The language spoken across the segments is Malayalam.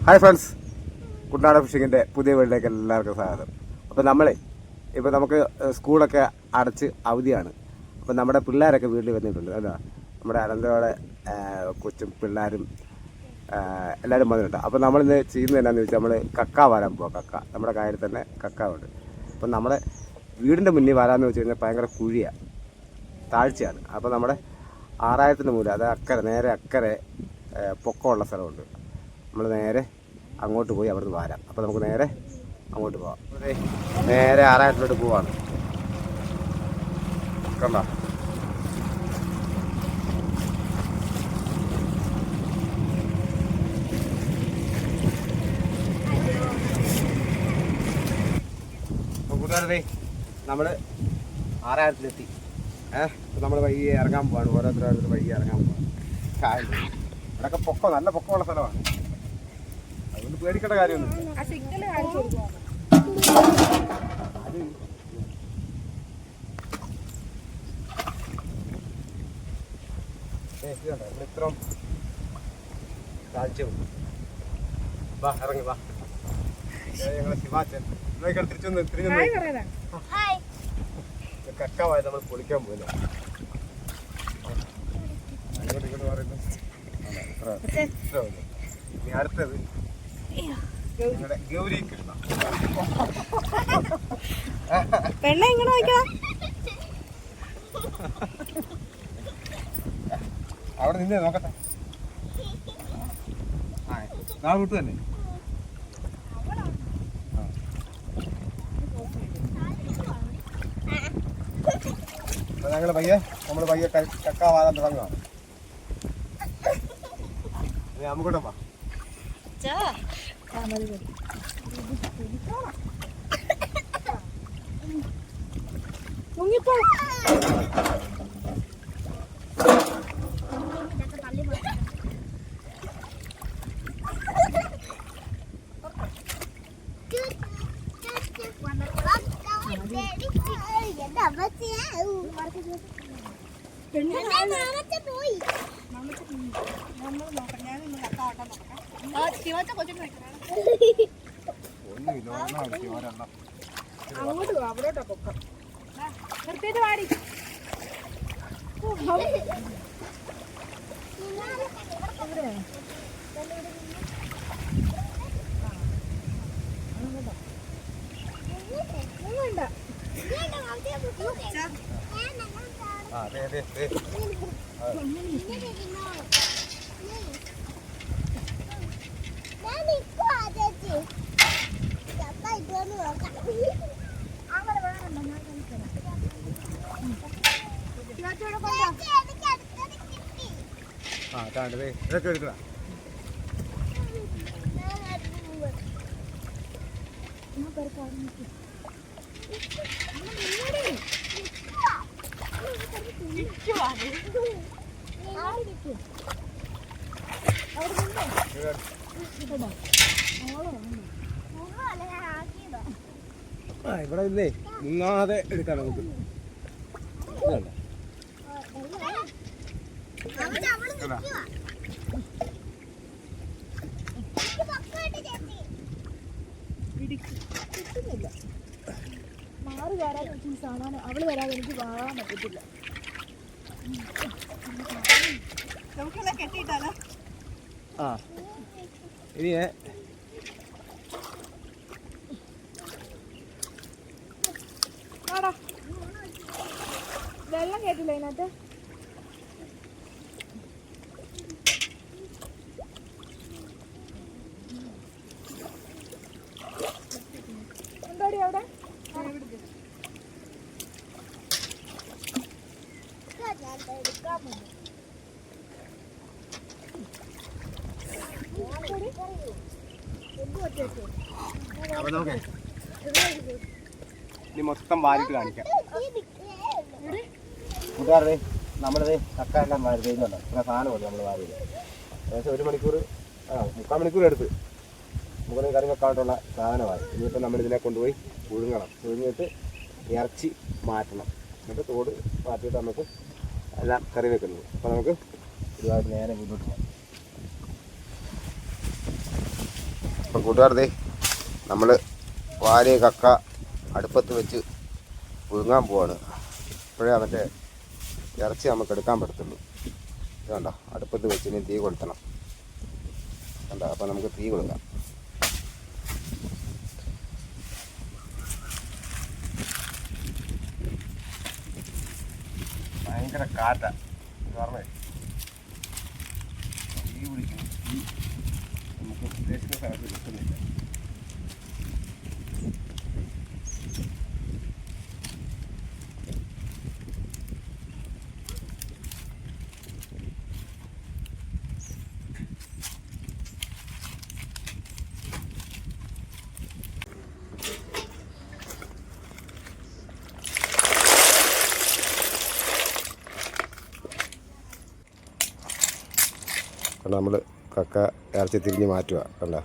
ഹായ് ഫ്രണ്ട്സ്, കുട്ടനാട് ഫിഷിങ്ങിൻ്റെ പുതിയ വീട്ടിലേക്ക് എല്ലാവർക്കും സ്വാഗതം. അപ്പോൾ ഇപ്പോൾ നമുക്ക് സ്കൂളൊക്കെ അടച്ച് അവധിയാണ്. അപ്പോൾ നമ്മുടെ പിള്ളേരൊക്കെ വീട്ടിൽ വന്നിട്ടുണ്ട്. അല്ല, നമ്മുടെ അനന്തയോടെ കൊച്ചും പിള്ളേരും എല്ലാവരും വന്നിട്ടുണ്ട്. അപ്പോൾ നമ്മളിന്ന് ചെയ്യുന്നത് എന്താണെന്ന് വെച്ചാൽ നമ്മൾ കക്ക വരാൻ പോകാം. കക്ക നമ്മുടെ കായലിൽ തന്നെ കക്ക ഉണ്ട്. അപ്പം നമ്മുടെ വീടിൻ്റെ മുന്നിൽ വരാമെന്ന് വെച്ച് കഴിഞ്ഞാൽ ഭയങ്കര കുഴിയാണ്, താഴ്ചയാണ്. അപ്പോൾ നമ്മുടെ 6000 മൂല, അത് അക്കരെ നേരെ അക്കരെ പൊക്കമുള്ള സ്ഥലമുണ്ട്. നമ്മൾ നേരെ അങ്ങോട്ട് പോയി അവിടുന്ന് വരാം. അപ്പോൾ നമുക്ക് നേരെ അങ്ങോട്ട് പോവാം. നേരെ 6000 പോവാണ്. കണ്ടോ? കൂട്ടുകാരേ, നമ്മൾ 6000 നമ്മൾ വൈകി ഇറങ്ങാൻ പോവാണ്. ഓരോരുത്തരും വൈകി ഇറങ്ങാൻ പോവാണ്. കായൽ ഇവിടെയൊക്കെ പൊക്കം, നല്ല പൊക്കമുള്ള സ്ഥലമാണ്. അതുകൊണ്ട് പേടിക്കേണ്ട കാര്യമൊന്നും. ഇത്രയും താഴ്ചയുണ്ട്. വാ, ഇറങ്ങി വാ. ഞങ്ങളെ ശിവാച്ചൻ തിരിച്ചു കക്കാവായി നമ്മൾ പൊളിക്കാൻ പോയില്ല. അങ്ങോട്ട് ഇങ്ങോട്ട് പറയുന്നു. ഇനി അടുത്തത് ഞങ്ങളുടെ ഗൗരി കൃഷ്ണ. അവിടെ നിന്നേ നോക്കട്ടെ. നാളെ വിട്ടു തന്നെ. ഞങ്ങൾ നമ്മൾ പയ്യെ കക്കാവാതാൻ തുടങ്ങുകയാണ്. നമുക്കൂടെ വാ. അവിടോട്ടോ പൊക്കം നിർത്തിയിട്ട് പാടി. ഇതൊക്കെ എടുക്കണം. ഇവിടെ ഇല്ലേ മുങ്ങാതെ എടുക്കാം നമുക്ക്. മാറി വരാൻ സാധനം അവള് വരാതെ എനിക്ക് വാങ്ങാൻ പറ്റത്തില്ല. നമുക്കെല്ലാം കെട്ടിയിട്ടാലോ? ഇനി വെള്ളം കേട്ടില്ല അതിനകത്ത്. എന്താടി അവിടെ? ഇനി മൊത്തം വാരിട്ട് കാണിക്കാം. കൂട്ടുകാരെ, നമ്മളിത് കക്ക എല്ലാം വാരി ചെയ്യുന്നുണ്ട്. ഇങ്ങനെ സാധനമല്ല നമ്മൾ വാരിയത്. ഏകദേശം 1 മണിക്കൂർ 3/4 മണിക്കൂർ എടുത്ത് മുകളിൽ കറി വെക്കാനായിട്ടുള്ള സാധനമായി. ഇനിയിപ്പോൾ നമ്മളിതിനെ കൊണ്ടുപോയി പുഴുങ്ങണം. പുഴുങ്ങിയിട്ട് ഇറച്ചി മാറ്റണം. എന്നിട്ട് തോട് മാറ്റിയിട്ട് നമുക്ക് എല്ലാം കറി വെക്കുന്നത്. അപ്പോൾ നമുക്ക് ഒരുപാട് നേരെ മുന്നോട്ട് പോകാം. അപ്പം കൂട്ടുകാരതേ നമ്മൾ വാരിയ കക്ക അടുപ്പത്ത് വെച്ച് പുഴുങ്ങാൻ പോവാണ്. ഇപ്പോഴേ മറ്റേ ഇറച്ചി നമുക്ക് എടുക്കാൻ പറ്റത്തുള്ളൂ. ഇത് കണ്ടോ, അടുപ്പത്ത് വെച്ച് ഇനി തീ കൊളുത്തണം. കണ്ടോ, അപ്പം നമുക്ക് തീ കൊടുക്കാം. ഭയങ്കര കാറ്റാ പറഞ്ഞേ, തീ പിടിക്കുന്നു. തീ നമുക്ക് ഉദ്ദേശിക്കുന്ന സ്ഥലത്ത് കിട്ടുന്നില്ല. കണ്ട, നമ്മൾ കക്ക ഇറച്ചി തിരിഞ്ഞ് മാറ്റുക. കണ്ട,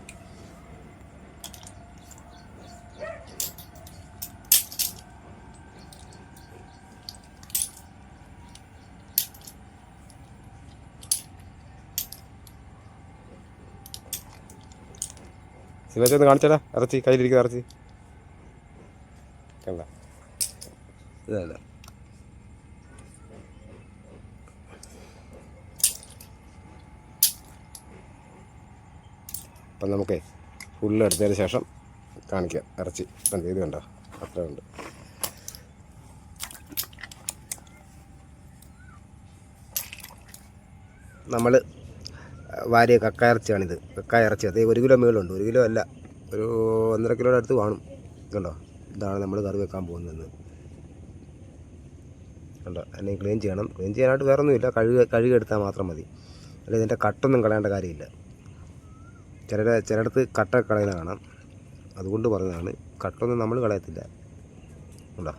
ശിവച്ചൊന്ന് കാണിച്ചടാ ഇറച്ചി, കയ്യിലിരിക്കുന്ന ഇറച്ചി. കണ്ട, ഇതല്ല. അപ്പം നമുക്ക് ഫുള്ള് എടുത്തതിന് ശേഷം കാണിക്കാം ഇറച്ചി. കണ്ടോ, ഇത് കണ്ടോ, അത്ര ഉണ്ട്. നമ്മൾ വാരിയ കക്ക ഇറച്ചിയാണിത്. കക്ക ഇറച്ചി അതേ 1 കിലോ മേളുണ്ട്. 1 കിലോ അല്ല, ഒരു 1.5 കിലോയുടെ അടുത്ത് കാണും. കണ്ടോ, ഇതാണ് നമ്മൾ കറി വെക്കാൻ പോകുന്നത്. കണ്ടോ, അതിനെ ക്ലീൻ ചെയ്യണം. ക്ലീൻ ചെയ്യാനായിട്ട് വേറെ ഒന്നുമില്ല, കഴുകെടുത്താൽ മാത്രം മതി. അല്ല, ഇതിൻ്റെ കട്ടൊന്നും കളയേണ്ട കാര്യമില്ല. ചിലയിടത്ത് കട്ട കളയുന്ന കാണാം, അതുകൊണ്ട് പറഞ്ഞതാണ്. കട്ടൊന്നും നമ്മൾ കളയത്തില്ല. കണ്ടോ.